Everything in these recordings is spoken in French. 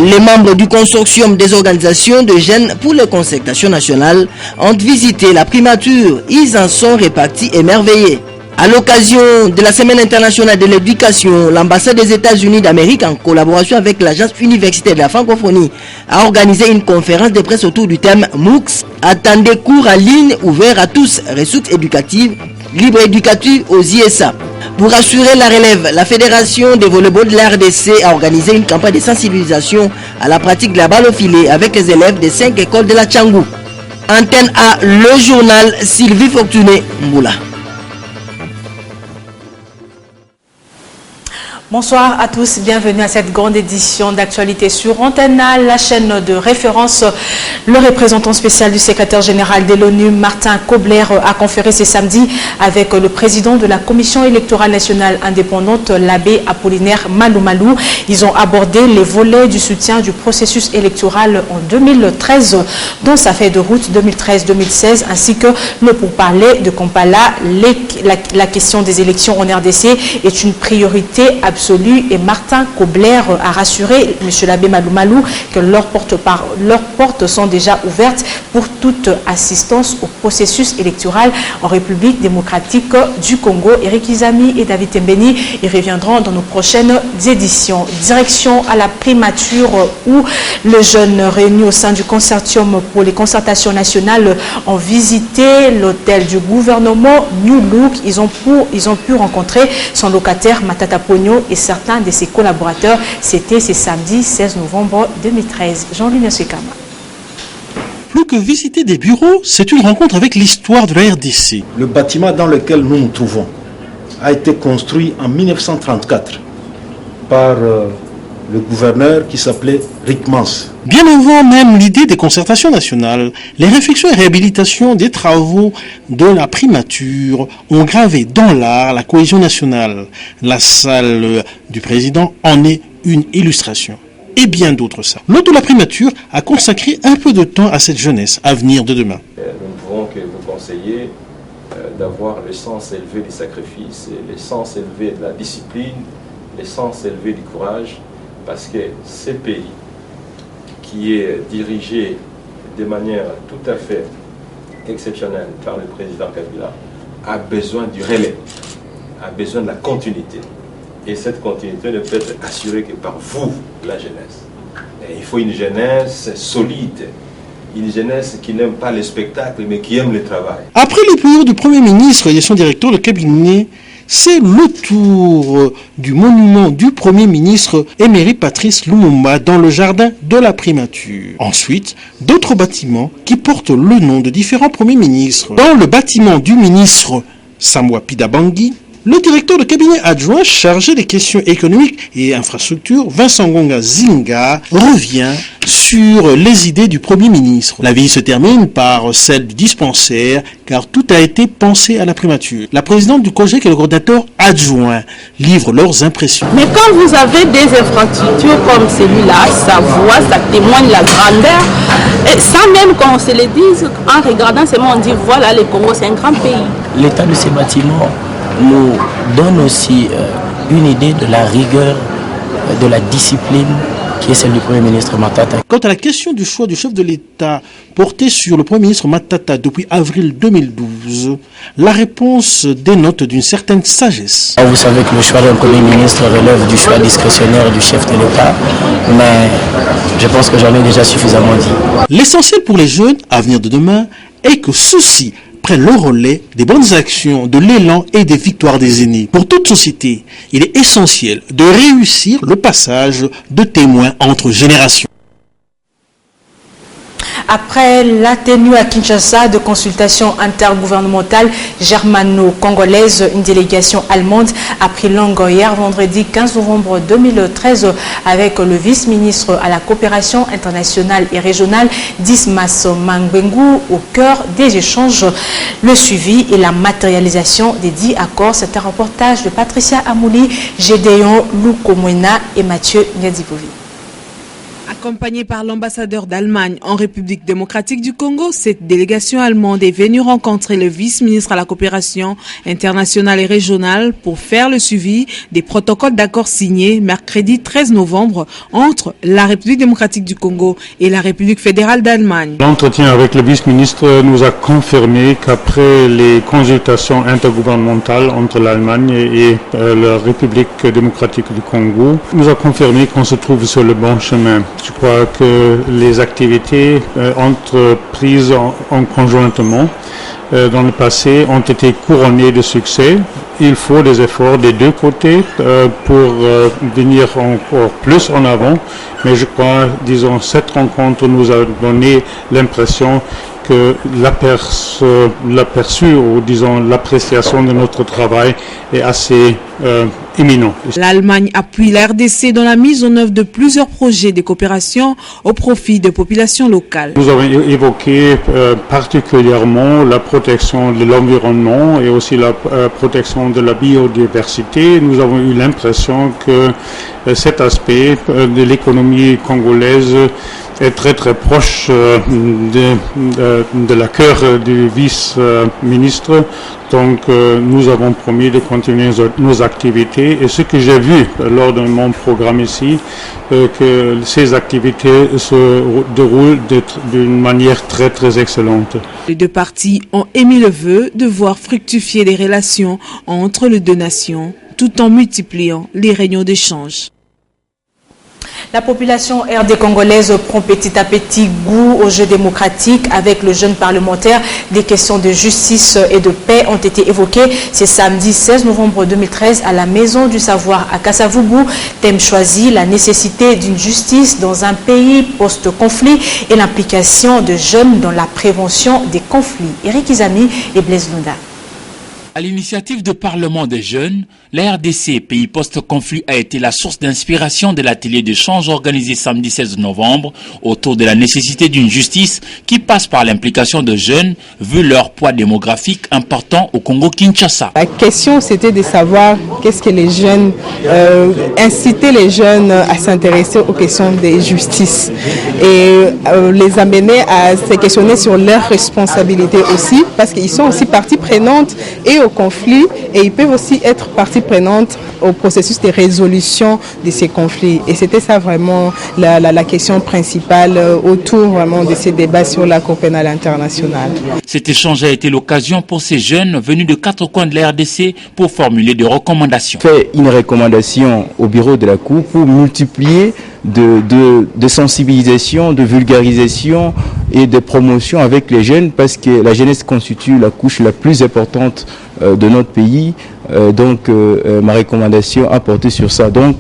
Les membres du consortium des organisations de jeunes pour les concertations nationales ont visité la primature. Ils en sont répartis émerveillés. À l'occasion de la Semaine internationale de l'éducation, l'ambassade des États-Unis d'Amérique, en collaboration avec l'Agence universitaire de la francophonie, a organisé une conférence de presse autour du thème MOOCs. Attendez cours en ligne ouverts à tous, ressources éducatives, libre éducative aux ISA. Pour assurer la relève, la Fédération de volleyball de la RDC a organisé une campagne de sensibilisation à la pratique de la balle au filet avec les élèves des 5 écoles de la Tchangou. Antenne A, le journal Sylvie Fortuné Mboula. Bonsoir à tous, bienvenue à cette grande édition d'actualité sur Antenne A, la chaîne de référence. Le représentant spécial du secrétaire général de l'ONU, Martin Kobler, a conféré ce samedi avec le président de la Commission électorale nationale indépendante, l'abbé Apollinaire Malou. Ils ont abordé les volets du soutien du processus électoral en 2013, dont sa feuille de route 2013-2016, ainsi que le pourparler de Kampala. La question des élections en RDC est une priorité absolue et Martin Kobler a rassuré M. l'abbé Malou que leurs portes sont déjà ouvertes pour toute assistance au processus électoral en République démocratique du Congo. Eric Izami et David Tembeni y reviendront dans nos prochaines éditions. Direction à la primature où les jeunes réunis au sein du consortium pour les concertations nationales ont visité l'hôtel du gouvernement New Look. Ils ont pu rencontrer son locataire Matata Pogno et certains de ses collaborateurs. C'était ce samedi 16 novembre 2013. Jean-Louis Nasekama. Plus que visiter des bureaux, c'est une rencontre avec l'histoire de la RDC. Le bâtiment dans lequel nous nous trouvons a été construit en 1934 par le gouverneur qui s'appelait Rick Mans. Bien avant même l'idée des concertations nationales, les réflexions et réhabilitations des travaux de la primature ont gravé dans l'art la cohésion nationale. La salle du président en est une illustration. Et bien d'autres ça. L'hôte de la primature a consacré un peu de temps à cette jeunesse, avenir de demain. Nous ne pouvons que vous conseiller d'avoir le sens élevé du sacrifice, le sens élevé de la discipline, le sens élevé du courage, parce que ce pays qui est dirigé de manière tout à fait exceptionnelle par le président Kabila a besoin du relais, a besoin de la continuité. Et cette continuité ne peut être assurée que par vous, la jeunesse. Et il faut une jeunesse solide, une jeunesse qui n'aime pas le spectacle, mais qui aime le travail. Après les prières du Premier ministre et de son directeur de cabinet, c'est le tour du monument du Premier ministre émérite Patrice Lumumba dans le jardin de la primature. Ensuite, d'autres bâtiments qui portent le nom de différents premiers ministres. Dans le bâtiment du ministre Samwa Pidabangui, le directeur de cabinet adjoint chargé des questions économiques et infrastructures, Vincent Gonga Zinga, revient sur les idées du Premier ministre. La visite se termine par celle du dispensaire, car tout a été pensé à la primature. La présidente du COGEC et le coordinateur adjoint livrent leurs impressions. Mais quand vous avez des infrastructures comme celui-là, ça voit, ça témoigne la grandeur. Et sans même qu'on se le dise, en regardant seulement, on dit voilà, le Congo, c'est un grand pays. L'état de ces bâtiments nous donne aussi une idée de la rigueur, de la discipline qui est celle du Premier ministre Matata. Quant à la question du choix du chef de l'État porté sur le Premier ministre Matata depuis avril 2012, la réponse dénote d'une certaine sagesse. Vous savez que le choix d'un Premier ministre relève du choix discrétionnaire du chef de l'État, mais je pense que j'en ai déjà suffisamment dit. L'essentiel pour les jeunes, avenir de demain, est que ceux-ci prennent le relais des bonnes actions, de l'élan et des victoires des aînés. Pour toute société, il est essentiel de réussir le passage de témoins entre générations. Après la tenue à Kinshasa de consultations intergouvernementales germano-congolaises, une délégation allemande a pris langue hier vendredi 15 novembre 2013 avec le vice-ministre à la coopération internationale et régionale Dismas Mangbengu au cœur des échanges, le suivi et la matérialisation des 10 accords. C'est un reportage de Patricia Amouli, Gédéon Lukomwena et Mathieu Nyadibovi. À Accompagnée par l'ambassadeur d'Allemagne en République démocratique du Congo, cette délégation allemande est venue rencontrer le vice-ministre à la coopération internationale et régionale pour faire le suivi des protocoles d'accord signés mercredi 13 novembre entre la République démocratique du Congo et la République fédérale d'Allemagne. L'entretien avec le vice-ministre nous a confirmé qu'après les consultations intergouvernementales entre l'Allemagne et la République démocratique du Congo, nous a confirmé qu'on se trouve sur le bon chemin. Je crois que les activités entreprises en conjointement dans le passé ont été couronnées de succès. Il faut des efforts des deux côtés pour venir encore plus en avant. Mais je crois, disons, cette rencontre nous a donné l'impression que l'aperçu ou disons l'appréciation de notre travail est assez imminent. L'Allemagne appuie la RDC dans la mise en œuvre de plusieurs projets de coopération au profit des populations locales. Nous avons évoqué particulièrement la protection de l'environnement et aussi la protection de la biodiversité. Nous avons eu l'impression que cet aspect de l'économie congolaise est très très proche de la cœur du vice-ministre. Donc nous avons promis de continuer nos activités et ce que j'ai vu lors de mon programme ici, que ces activités se déroulent d'une manière très très excellente. Les deux parties ont émis le vœu de voir fructifier les relations entre les deux nations tout en multipliant les réunions d'échange. La population RD congolaise prend petit à petit goût au jeu démocratique avec le jeune parlementaire. Des questions de justice et de paix ont été évoquées ce samedi 16 novembre 2013 à la Maison du Savoir à Kasavubu. Thème choisi, la nécessité d'une justice dans un pays post-conflit et l'implication de jeunes dans la prévention des conflits. Eric Izami et Blaise Lunda. À l'initiative de Parlement des jeunes, la RDC, pays post-conflit, a été la source d'inspiration de l'atelier d'échange organisé samedi 16 novembre autour de la nécessité d'une justice qui passe par l'implication de jeunes, vu leur poids démographique important au Congo-Kinshasa. La question, c'était de savoir qu'est-ce que les jeunes, inciter les jeunes à s'intéresser aux questions de justice et les amener à se questionner sur leurs responsabilités aussi, parce qu'ils sont aussi partie prenante et au conflit et ils peuvent aussi être partie prenante au processus de résolution de ces conflits. Et c'était ça vraiment la question principale autour vraiment de ces débats sur la Cour pénale internationale. Cet échange a été l'occasion pour ces jeunes venus de 4 coins de la RDC pour formuler des recommandations. Fait une recommandation au bureau de la Cour pour multiplier de sensibilisation, de vulgarisation et de promotion avec les jeunes parce que la jeunesse constitue la couche la plus importante de notre pays. Donc ma recommandation a porté sur ça. Donc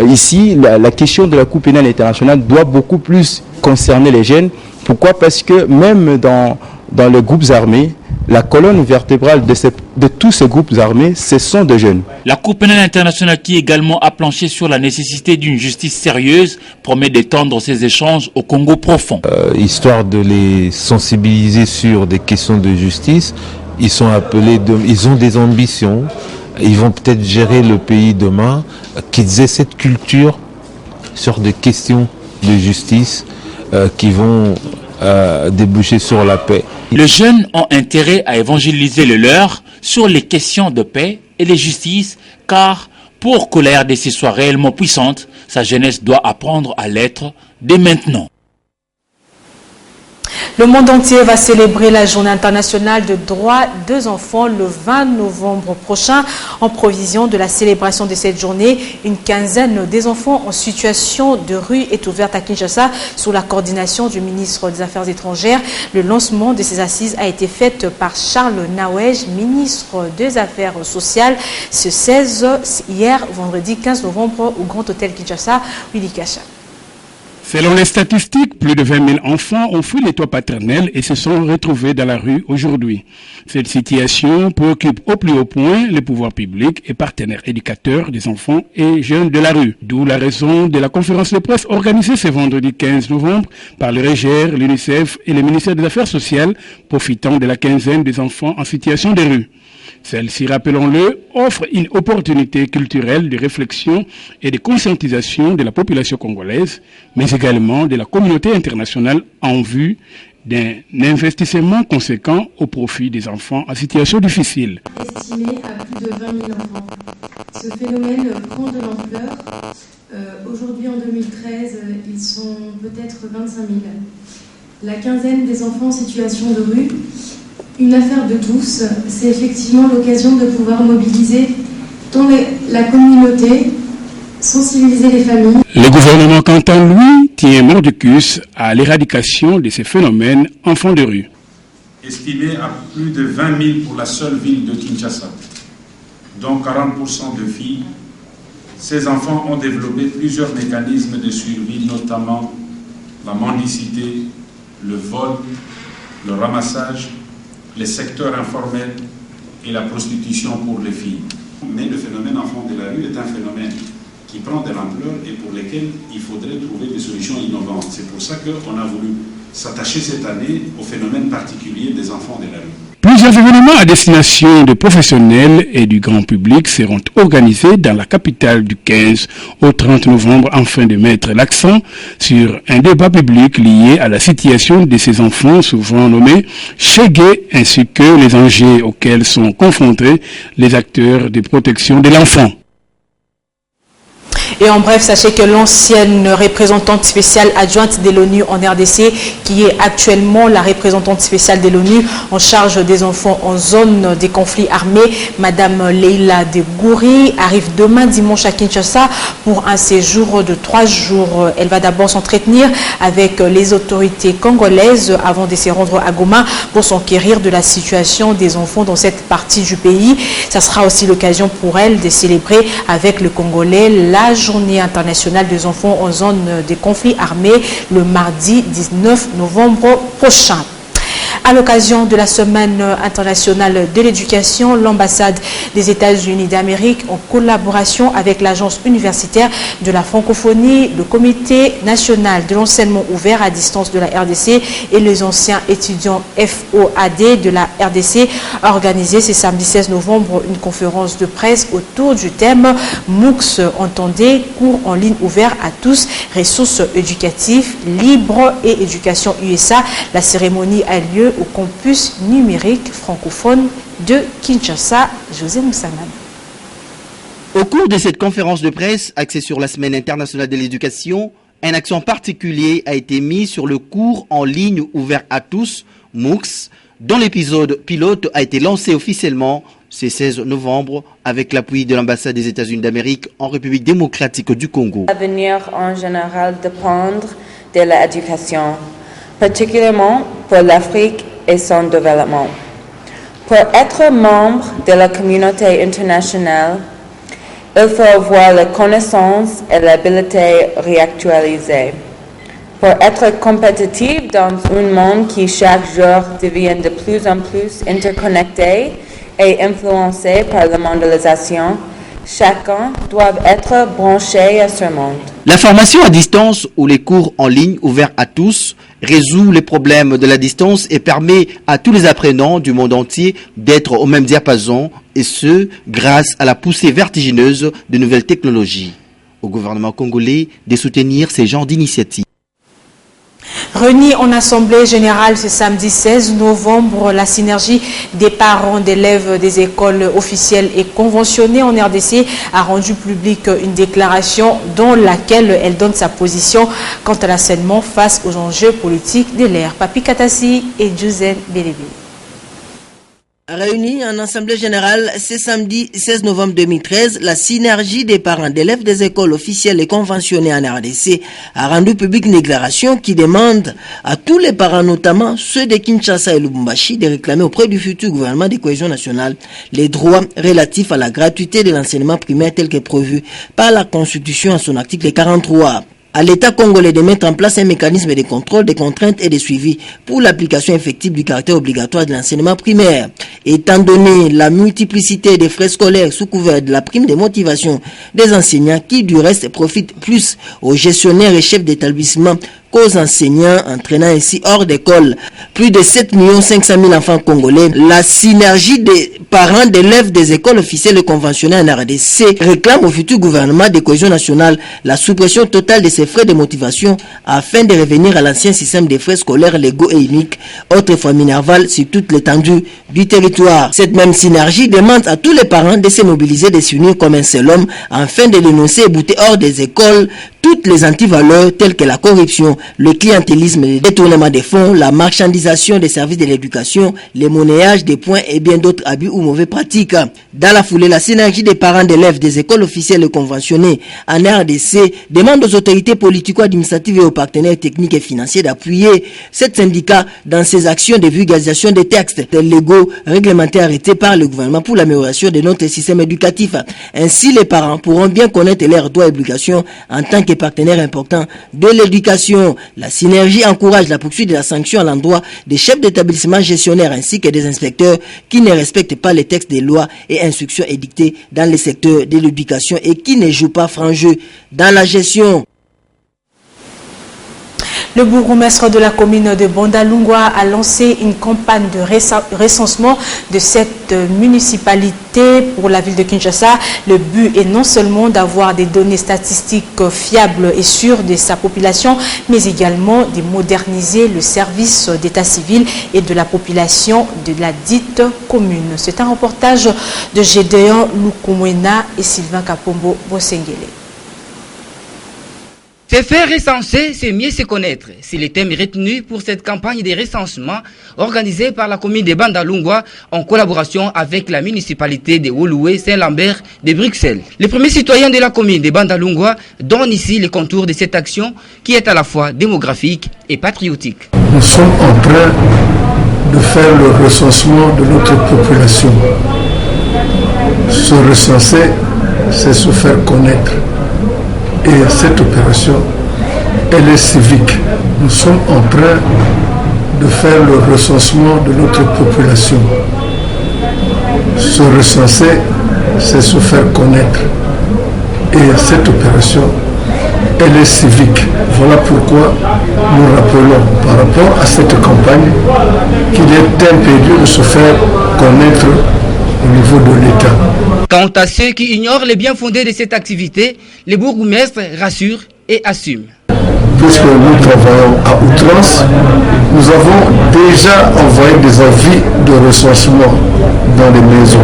ici, la question de la Cour pénale internationale doit beaucoup plus concerner les jeunes. Pourquoi? Parce que même dans les groupes armés, la colonne vertébrale de tous ces groupes armés, ce sont des jeunes. La Cour pénale internationale qui également a planché sur la nécessité d'une justice sérieuse promet d'étendre ces échanges au Congo profond. Histoire de les sensibiliser sur des questions de justice, ils ont des ambitions, ils vont peut-être gérer le pays demain, qu'ils aient cette culture sur des questions de justice qui vont déboucher sur la paix. Les jeunes ont intérêt à évangéliser le leur sur les questions de paix et de justice, car pour que la RDC soit réellement puissante, sa jeunesse doit apprendre à l'être dès maintenant. Le monde entier va célébrer la journée internationale de droits des enfants le 20 novembre prochain. En provision de la célébration de cette journée, une quinzaine des enfants en situation de rue est ouverte à Kinshasa sous la coordination du ministre des Affaires étrangères. Le lancement de ces assises a été fait par Charles Nawej, ministre des Affaires sociales, ce 16 hier, vendredi 15 novembre, au Grand Hôtel Kinshasa, Willy Kacha. Selon les statistiques, plus de 20 000 enfants ont fui les toits paternels et se sont retrouvés dans la rue aujourd'hui. Cette situation préoccupe au plus haut point les pouvoirs publics et partenaires éducateurs des enfants et jeunes de la rue. D'où la raison de la conférence de presse organisée ce vendredi 15 novembre par le REGER, l'UNICEF et le ministère des Affaires sociales, profitant de la quinzaine des enfants en situation de rue. Celle-ci, rappelons-le, offre une opportunité culturelle de réflexion et de conscientisation de la population congolaise, mais également de la communauté internationale en vue d'un investissement conséquent au profit des enfants en situation difficile. Estimé à plus de 20 000 enfants. Ce phénomène prend de l'ampleur. Aujourd'hui, en 2013, ils sont peut-être 25 000. La quinzaine des enfants en situation de rue, une affaire de tous, c'est effectivement l'occasion de pouvoir mobiliser la communauté, sensibiliser les familles. Le gouvernement, quant à lui, tient mordicus à l'éradication de ces phénomènes enfants de rue. Estimé à plus de 20 000 pour la seule ville de Kinshasa, dont 40% de filles, ces enfants ont développé plusieurs mécanismes de survie, notamment la mendicité, le vol, le ramassage, les secteurs informels et la prostitution pour les filles. Mais le phénomène enfant de la rue est un phénomène qui prend de l'ampleur et pour lesquels il faudrait trouver des solutions innovantes. C'est pour ça qu'on a voulu s'attacher cette année au phénomène particulier des enfants de la rue. Plusieurs événements à destination des professionnels et du grand public seront organisés dans la capitale du 15 au 30 novembre afin de mettre l'accent sur un débat public lié à la situation de ces enfants souvent nommés chégués ainsi que les enjeux auxquels sont confrontés les acteurs de protection de l'enfant. Et en bref, sachez que l'ancienne représentante spéciale adjointe de l'ONU en RDC, qui est actuellement la représentante spéciale de l'ONU en charge des enfants en zone des conflits armés, Madame Leila Degouri, arrive demain dimanche à Kinshasa pour un séjour de 3 jours. Elle va d'abord s'entretenir avec les autorités congolaises avant de se rendre à Goma pour s'enquérir de la situation des enfants dans cette partie du pays. Ça sera aussi l'occasion pour elle de célébrer avec le Congolais la Journée internationale des enfants en zone de conflit armé le mardi 19 novembre prochain. À l'occasion de la Semaine internationale de l'éducation, l'ambassade des États-Unis d'Amérique, en collaboration avec l'Agence universitaire de la francophonie, le Comité national de l'enseignement ouvert à distance de la RDC et les anciens étudiants FOAD de la RDC, a organisé ce samedi 16 novembre une conférence de presse autour du thème MOOCs, entendez, cours en ligne ouverts à tous, ressources éducatives libres et éducation USA. La cérémonie a lieu au campus numérique francophone de Kinshasa. José Moussaman. Au cours de cette conférence de presse axée sur la Semaine internationale de l'éducation, un accent particulier a été mis sur le cours en ligne ouvert à tous, MOOCs, dont l'épisode pilote a été lancé officiellement ce 16 novembre avec l'appui de l'ambassade des États-Unis d'Amérique en République démocratique du Congo. L'avenir en général dépend de l'éducation, particulièrement pour l'Afrique et son développement. Pour être membre de la communauté internationale, il faut avoir la connaissance et l'habilité réactualisée. Pour être compétitif dans un monde qui chaque jour devient de plus en plus interconnecté et influencé par la mondialisation, chacun doit être branché à ce monde. La formation à distance ou les cours en ligne ouverts à tous résout les problèmes de la distance et permet à tous les apprenants du monde entier d'être au même diapason, et ce, grâce à la poussée vertigineuse de nouvelles technologies. Au gouvernement congolais de soutenir ces genres d'initiatives. Réunis en assemblée générale ce samedi 16 novembre, la synergie des parents d'élèves des écoles officielles et conventionnées en RDC a rendu publique une déclaration dans laquelle elle donne sa position quant à l'enseignement face aux enjeux politiques de l'ère. Papi Katassi et Josène Bélébé. Réunis en assemblée générale ce samedi 16 novembre 2013, la synergie des parents d'élèves des écoles officielles et conventionnées en RDC a rendu publique une déclaration qui demande à tous les parents, notamment ceux de Kinshasa et Lubumbashi, de réclamer auprès du futur gouvernement de cohésion nationale les droits relatifs à la gratuité de l'enseignement primaire tel que prévu par la Constitution en son article 43. À l'État congolais de mettre en place un mécanisme de contrôle, de contraintes et de suivi pour l'application effective du caractère obligatoire de l'enseignement primaire. Étant donné la multiplicité des frais scolaires sous couvert de la prime de motivation des enseignants qui du reste profitent plus aux gestionnaires et chefs d'établissement qu'aux enseignants, entraînant ainsi hors d'école plus de 7 500 000 enfants congolais. La synergie des parents d'élèves des écoles officielles et conventionnelles en RDC réclame au futur gouvernement de cohésion nationale la suppression totale de ces frais de motivation afin de revenir à l'ancien système des frais scolaires légaux et uniques, autrefois minerval sur toute l'étendue du territoire. Cette même synergie demande à tous les parents de se mobiliser, de s'unir comme un seul homme afin de dénoncer et bouter hors des écoles toutes les antivaleurs telles que la corruption, le clientélisme, le détournement des fonds, la marchandisation des services de l'éducation, le monnayage des points et bien d'autres abus ou mauvaises pratiques. Dans la foulée, la synergie des parents d'élèves des écoles officielles et conventionnées en RDC demande aux autorités politico-administratives et aux partenaires techniques et financiers d'appuyer cet syndicat dans ses actions de vulgarisation des textes légaux réglementaires arrêtés par le gouvernement pour l'amélioration de notre système éducatif. Ainsi, les parents pourront bien connaître leurs droits et obligations en tant que partenaires importants de l'éducation. La synergie encourage la poursuite de la sanction à l'endroit des chefs d'établissement gestionnaires ainsi que des inspecteurs qui ne respectent pas les textes des lois et instructions édictées dans le secteur de l'éducation et qui ne jouent pas franc jeu dans la gestion. Le bourgmestre de la commune de Bandalungwa a lancé une campagne de recensement de cette municipalité pour la ville de Kinshasa. Le but est non seulement d'avoir des données statistiques fiables et sûres de sa population, mais également de moderniser le service d'état civil et de la population de la dite commune. C'est un reportage de Gédéon Lukumwena et Sylvain Kapombo Bosengele. Se faire recenser, c'est mieux se connaître. C'est le thème retenu pour cette campagne de recensement organisée par la commune de Bandalungwa en collaboration avec la municipalité de Woluwe-Saint-Lambert de Bruxelles. Les premiers citoyens de la commune de Bandalungwa donnent ici les contours de cette action qui est à la fois démographique et patriotique. Nous sommes en train de faire le recensement de notre population. Se recenser, c'est se faire connaître. Et cette opération, elle est civique. Nous sommes en train de faire le recensement de notre population. Se recenser, c'est se faire connaître. Et cette opération, elle est civique. Voilà pourquoi nous rappelons par rapport à cette campagne qu'il est impératif de se faire connaître au niveau de l'État. Quant à ceux qui ignorent les bien fondés de cette activité, les bourgmestres rassurent et assument. Puisque nous travaillons à outrance, nous avons déjà envoyé des avis de recensement dans les maisons.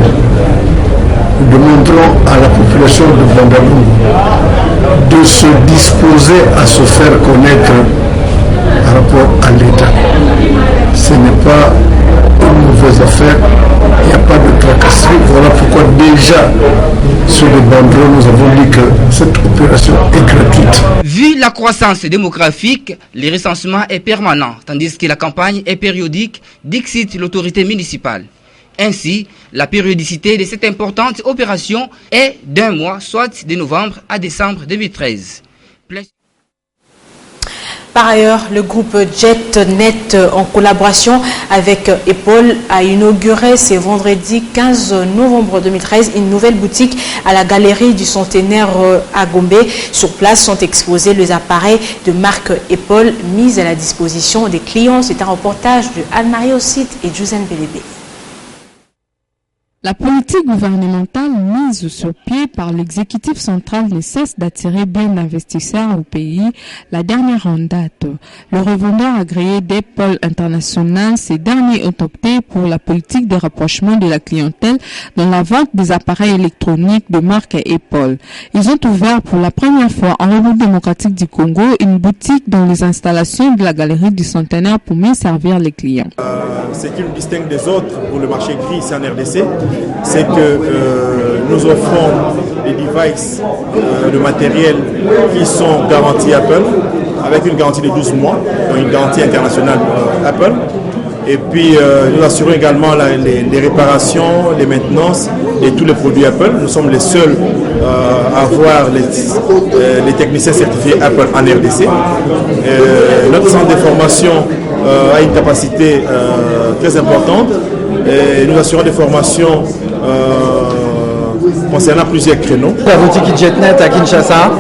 Nous demanderons à la population de Bandalungwa de se disposer à se faire connaître par rapport à l'État. Ce n'est pas une mauvaise affaire, il n'y a pas de tracasserie. Voilà pourquoi déjà sur les banderoles nous avons dit que cette opération est gratuite. Vu la croissance démographique, le recensement est permanent, tandis que la campagne est périodique, dicte l'autorité municipale. Ainsi, la périodicité de cette importante opération est d'un mois, soit de novembre à décembre 2013. Par ailleurs, le groupe JetNet, en collaboration avec EPOL, a inauguré ce vendredi 15 novembre 2013 une nouvelle boutique à la galerie du Centenaire à Gombe. Sur place sont exposés les appareils de marque EPOL mis à la disposition des clients. C'est un reportage de Anne-Marie Ossite et Josène Bélébé. La politique gouvernementale mise sur pied par l'exécutif central ne cesse d'attirer bien d'investisseurs au pays. La dernière en date, le revendeur agréé d'Apple International, ces derniers ont opté pour la politique de rapprochement de la clientèle dans la vente des appareils électroniques de marque Apple. Ils ont ouvert pour la première fois en République démocratique du Congo une boutique dans les installations de la galerie du Centenaire pour mieux servir les clients. Ce qui nous distingue des autres pour le marché gris ici en RDC, c'est que nous offrons des devices de matériel qui sont garantis Apple, avec une garantie de 12 mois, donc une garantie internationale Apple. Et puis nous assurons également les réparations, les maintenances de tous les produits Apple. Nous sommes les seuls à avoir les techniciens certifiés Apple en RDC. Notre centre de formation a une capacité très importante. Et nous assurons des formations concernant plusieurs créneaux. La boutique JetNet à Kinshasa,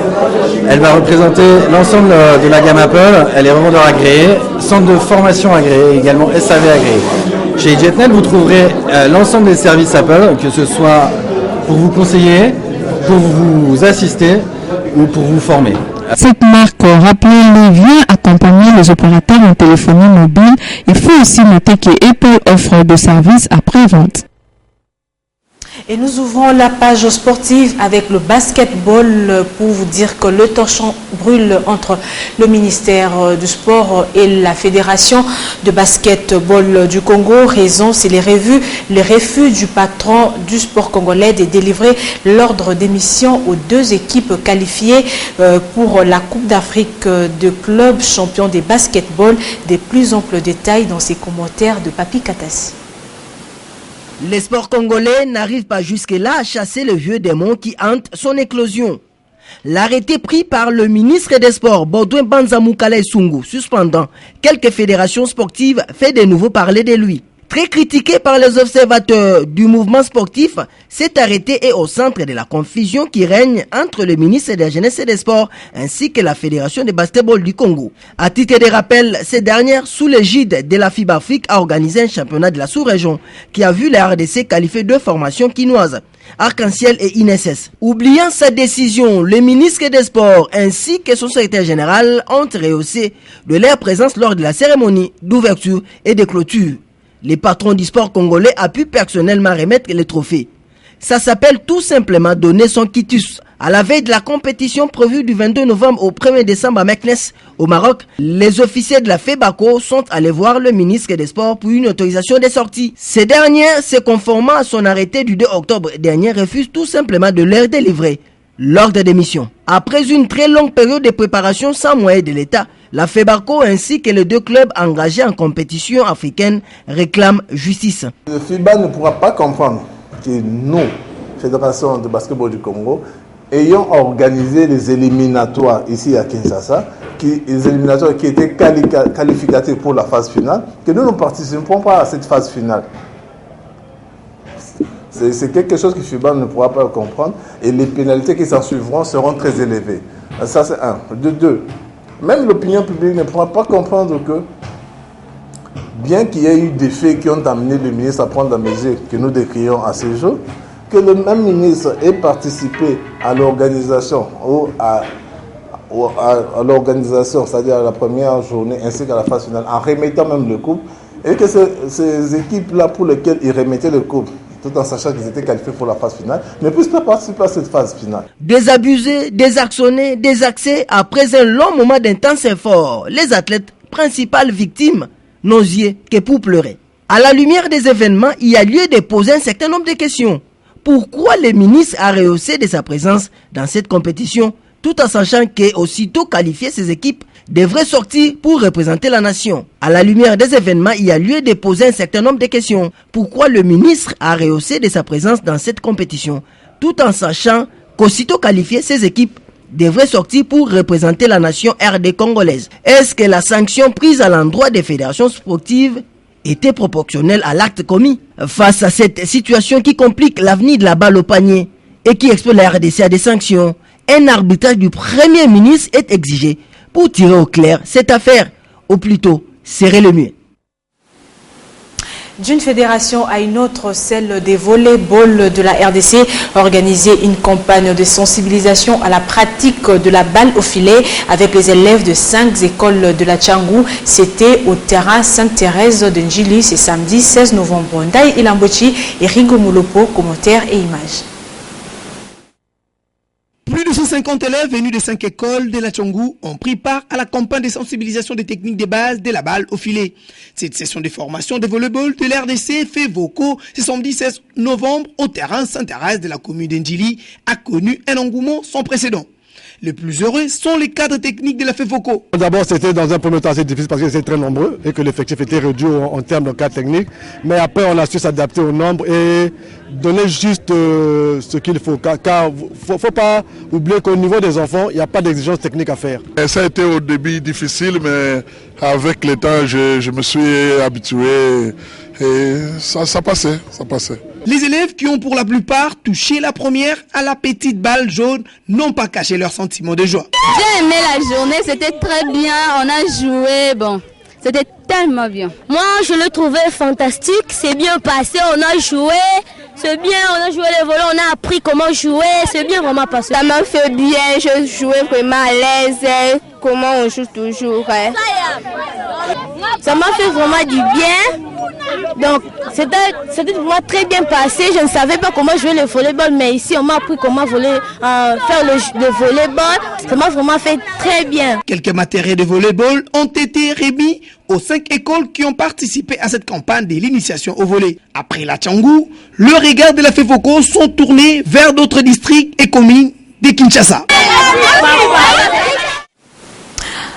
elle va représenter l'ensemble de la gamme Apple. Elle est revendeur agréé, centre de formation agréé, également SAV agréé. Chez JetNet, vous trouverez l'ensemble des services Apple, que ce soit pour vous conseiller, pour vous assister ou pour vous former. Cette marque, rappelez-le, vient accompagner les opérateurs en téléphonie mobile. Il faut aussi noter que Apple offre de services après-vente. Et nous ouvrons la page sportive avec le basketball pour vous dire que le torchon brûle entre le ministère du Sport et la Fédération de basketball du Congo. Raison, c'est les refus du patron du sport congolais de délivrer l'ordre d'émission aux deux équipes qualifiées pour la Coupe d'Afrique de clubs champions des basketball. Des plus amples détails dans ces commentaires de Papi Katassi. Les sports congolais n'arrivent pas jusque-là à chasser le vieux démon qui hante son éclosion. L'arrêté pris par le ministre des Sports, Baudouin Banzamukala Sungu, suspendant quelques fédérations sportives, fait de nouveau parler de lui. Très critiqué par les observateurs du mouvement sportif, cet arrêté est au centre de la confusion qui règne entre le ministre de la Jeunesse et des Sports ainsi que la Fédération de basketball du Congo. À titre de rappel, cette dernière, sous l'égide de la FIBA Afrique, a organisé un championnat de la sous-région qui a vu la RDC qualifier deux formations quinoises, Arc-en-Ciel et INSS. Oubliant sa décision, le ministre des Sports ainsi que son secrétaire général ont rehaussé de leur présence lors de la cérémonie d'ouverture et de clôture. Les patrons du sport congolais a pu personnellement remettre les trophées. Ça s'appelle tout simplement donner son quitus. À la veille de la compétition prévue du 22 novembre au 1er décembre à Meknes, au Maroc, les officiers de la FEBACO sont allés voir le ministre des Sports pour une autorisation de sortie. Ces derniers, se conformant à son arrêté du 2 octobre dernier, refusent tout simplement de leur délivrer l'ordre d'émission. Après une très longue période de préparation sans moyens de l'État, la FEBACO ainsi que les deux clubs engagés en compétition africaine réclament justice. Le FIBA ne pourra pas comprendre que nous, Fédération de basketball du Congo, ayant organisé les éliminatoires ici à Kinshasa, les éliminatoires qui étaient qualificatifs pour la phase finale, que nous ne participons pas à cette phase finale. C'est quelque chose que FIBA ne pourra pas comprendre et les pénalités qui s'en suivront seront très élevées. Ça c'est un. De deux, même l'opinion publique ne pourra pas comprendre que, bien qu'il y ait eu des faits qui ont amené le ministre à prendre la mesure que nous décrions à ce jour, que le même ministre ait participé à l'organisation à l'organisation, c'est-à-dire à la première journée ainsi qu'à la phase finale, en remettant même le coupe, et que ces équipes-là pour lesquelles il remettait le coupe, tout en sachant qu'ils étaient qualifiés pour la phase finale, ne puissent pas participer à cette phase finale. Désabusés, désactionnés, désaxés, après un long moment d'intense effort, les athlètes, principales victimes, n'osiez que pour pleurer. À la lumière des événements, il y a lieu de poser un certain nombre de questions. Pourquoi le ministre a rehaussé de sa présence dans cette compétition, tout en sachant qu'aussitôt qualifiées ces équipes devraient sortir pour représenter la nation? À la lumière des événements, il y a lieu de poser un certain nombre de questions. Pourquoi le ministre a rehaussé de sa présence dans cette compétition, tout en sachant qu'aussitôt qualifiées ces équipes devraient sortir pour représenter la nation RD congolaise? Est-ce que la sanction prise à l'endroit des fédérations sportives était proportionnelle à l'acte commis? Face à cette situation qui complique l'avenir de la balle au panier et qui expose la RDC à des sanctions, un arbitrage du Premier ministre est exigé pour tirer au clair cette affaire. Au plus tôt, serrer le mieux. D'une fédération à une autre, celle des volleyball de la RDC, organisé une campagne de sensibilisation à la pratique de la balle au filet avec les élèves de 5 écoles de la Tchangou. C'était au terrain Sainte-Thérèse de Njili, c'est samedi 16 novembre. Ndaï Ilambochi et Ringo Moulopo, commentaires et images. Plus de 150 élèves venus de 5 écoles de la Tchangou ont pris part à la campagne de sensibilisation des techniques de base de la balle au filet. Cette session de formation de volleyball de l'RDC fait vocaux ce samedi 16 novembre au terrain Sainte-Thérèse de la commune d'Ndjili a connu un engouement sans précédent. Les plus heureux sont les cadres techniques de la FEVOCO. D'abord, c'était dans un premier temps assez difficile parce qu'ils étaient très nombreux et que l'effectif était réduit en termes de cadres techniques. Mais après, on a su s'adapter au nombre et donner juste ce qu'il faut. Car il ne faut pas oublier qu'au niveau des enfants, il n'y a pas d'exigence technique à faire. Ça a été au début difficile, mais avec le temps, je me suis habitué. Et ça passait. Les élèves qui ont pour la plupart touché la première à la petite balle jaune n'ont pas caché leur sentiment de joie. J'ai aimé la journée, c'était très bien, on a joué, c'était tellement bien. Moi, je le trouvais fantastique, c'est bien passé, on a joué, c'est bien, on a joué les volets, on a appris comment jouer, c'est bien vraiment passé. Ça m'a fait bien, je jouais vraiment à l'aise, comment on joue toujours. Ça m'a fait vraiment du bien. Donc, c'était vraiment très bien passé. Je ne savais pas comment jouer le volleyball, mais ici, on m'a appris comment faire le volleyball. Ça m'a vraiment fait très bien. Quelques matériels de volleyball ont été remis aux 5 écoles qui ont participé à cette campagne de l'initiation au volley. Après la Tchangou, le regard de la FEVOCO sont tournés vers d'autres districts et communes de Kinshasa.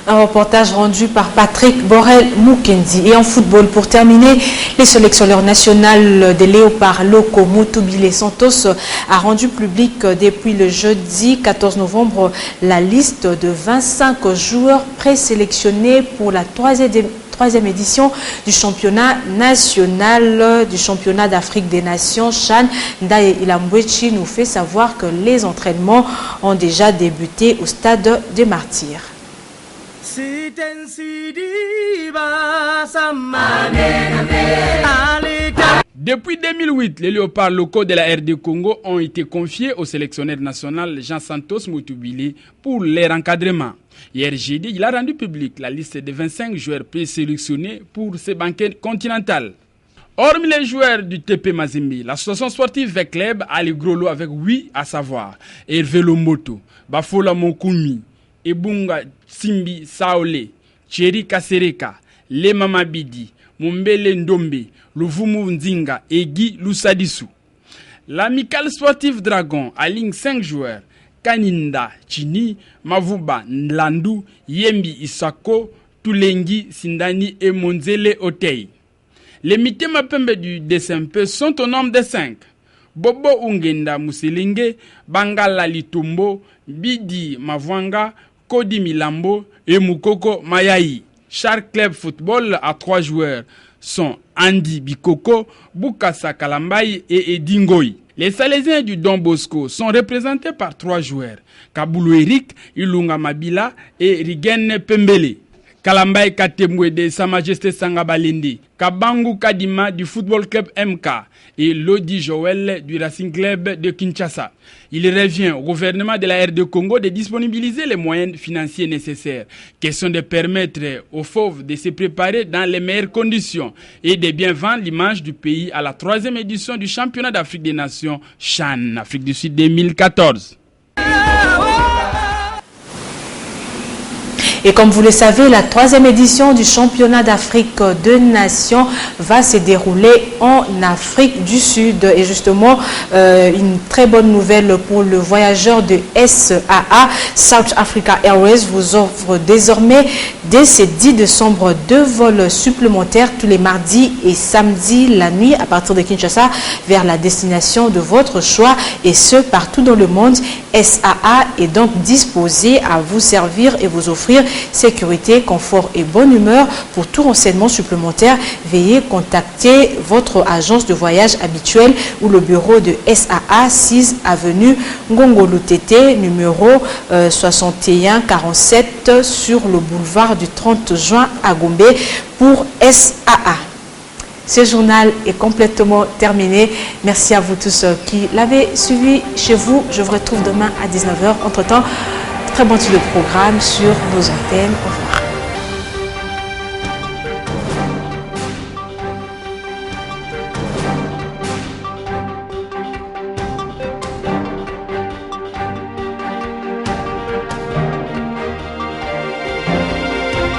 Un reportage rendu par Patrick Borel-Mukendi. Et en football, pour terminer, les sélectionneurs nationaux des Léopards locaux, Mutubile Santos, a rendu public depuis le jeudi 14 novembre la liste de 25 joueurs présélectionnés pour la troisième édition du championnat national du championnat d'Afrique des Nations. Chan Ndaye Ilambwechi nous fait savoir que les entraînements ont déjà débuté au stade des Martyrs. Depuis 2008, les léopards locaux de la RD Congo ont été confiés au sélectionneur national Jean Santos Mutubile pour leur encadrement. Hier jeudi, il a rendu public la liste de 25 joueurs présélectionnés pour ces banquettes continentales. Hormis les joueurs du TP Mazembe, l'association sportive Vecleb a les gros lots avec 8 à savoir Hervé Lomboto, Bafola Mokoumi, Ebunga Simbi Saole, Thierry Kasereka, Lema Mabidi, Mumbele Ndombe, Luvumu Nzinga et Guy Lusadisu. L'amicale sportive Dragon aligne 5 joueurs: Kaninda Chini, Mavuba Nlandu, Yembi Isako, Tulengi Sindani et Monzele Otei. Les Mitema Pembe du DSMP sont au nombre de 5. Bobo Ungenda Muselinge, Bangala Litumbo, Bidi Mavwanga, Kodi Milambo et Mukoko Mayayi. Chaque club football a 3 joueurs sont Andy Bikoko, Bukasa Kalambayi et Edingoyi. Les Salésiens du Don Bosco sont représentés par 3 joueurs: Kaboulou Eric, Ilunga Mabila et Rigen Pembele. Kalambaye Katemwe de Sa Majesté Sangabalindi, Kabangu Kadima du Football Club MK et Lodi Joël du Racing Club de Kinshasa. Il revient au gouvernement de la RD Congo de disponibiliser les moyens financiers nécessaires, question de permettre aux fauves de se préparer dans les meilleures conditions et de bien vendre l'image du pays à la 3e édition du championnat d'Afrique des Nations Chan, Afrique du Sud 2014. Et comme vous le savez, la 3e édition du championnat d'Afrique des Nations va se dérouler en Afrique du Sud. Et justement, une très bonne nouvelle pour le voyageur de SAA, South Africa Airways, vous offre désormais dès ce 10 décembre 2 vols supplémentaires tous les mardis et samedis la nuit à partir de Kinshasa vers la destination de votre choix, et ce partout dans le monde. SAA est donc disposé à vous servir et vous offrir sécurité, confort et bonne humeur. Pour tout renseignement supplémentaire, veuillez contacter votre agence de voyage habituelle ou le bureau de SAA, 6 avenue Ngongolo Tété, numéro 6147 sur le boulevard du 30 juin à Gombe pour SAA. Ce journal est complètement terminé. Merci à vous tous qui l'avez suivi chez vous. Je vous retrouve demain à 19h. Entre-temps, très bon type de programme sur nos antennes. Au revoir.